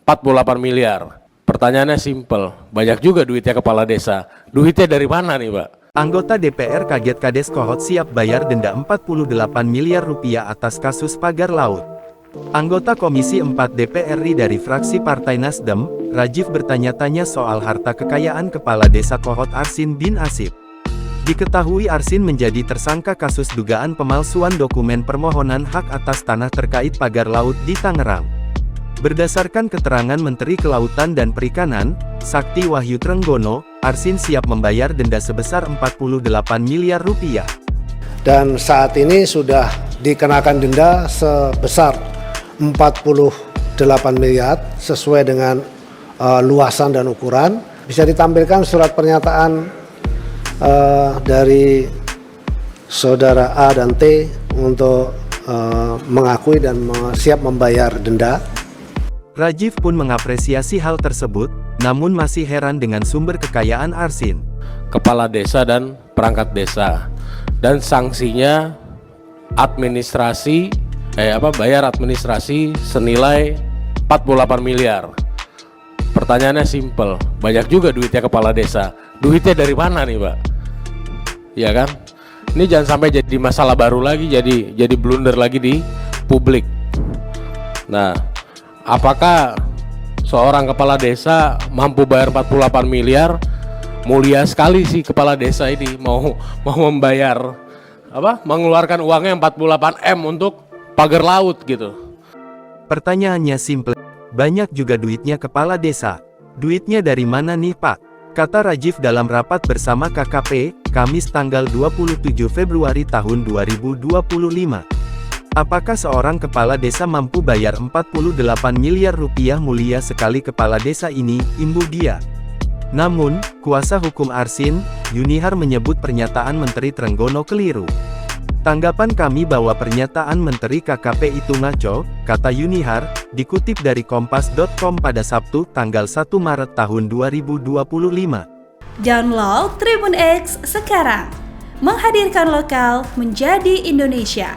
48 miliar. Pertanyaannya simpel, banyak juga duitnya kepala desa. Duitnya dari mana nih, Pak? Anggota DPR kaget Kades Kohot siap bayar denda 48 miliar rupiah atas kasus pagar laut. Anggota Komisi 4 DPR RI dari fraksi Partai Nasdem, Rajiv bertanya-tanya soal harta kekayaan Kepala Desa Kohot Arsin bin Asib. Diketahui Arsin menjadi tersangka kasus dugaan pemalsuan dokumen permohonan hak atas tanah terkait pagar laut di Tangerang. Berdasarkan keterangan Menteri Kelautan dan Perikanan, Sakti Wahyu Trenggono, Arsin siap membayar denda sebesar 48 miliar rupiah. Dan saat ini sudah dikenakan denda sebesar 48 miliar sesuai dengan luasan dan ukuran. Bisa ditampilkan surat pernyataan dari saudara A dan T untuk mengakui dan siap membayar denda. Rajiv pun mengapresiasi hal tersebut, namun masih heran dengan sumber kekayaan Arsin. Kepala desa dan perangkat desa. Dan sanksinya bayar administrasi senilai 48 miliar. Pertanyaannya simpel, banyak juga duitnya kepala desa. Duitnya dari mana nih, Pak? Ya kan? Ini jangan sampai jadi masalah baru lagi, jadi blunder lagi di publik. Nah, apakah seorang kepala desa mampu bayar 48 miliar? Mulia sekali sih kepala desa ini mau membayar mengeluarkan uangnya 48 M untuk pagar laut gitu. Pertanyaannya simple, banyak juga duitnya kepala desa. Duitnya dari mana nih, Pak? Kata Rajiv dalam rapat bersama KKP, Kamis tanggal 27 Februari tahun 2025. Apakah seorang kepala desa mampu bayar 48 miliar rupiah? Mulia sekali kepala desa ini, imbu dia. Namun, kuasa hukum Arsin, Yunihar menyebut pernyataan Menteri Trenggono keliru. Tanggapan kami bahwa pernyataan Menteri KKP itu ngaco, kata Yunihar, dikutip dari kompas.com pada Sabtu tanggal 1 Maret tahun 2025. Download Tribun X sekarang, menghadirkan lokal menjadi Indonesia.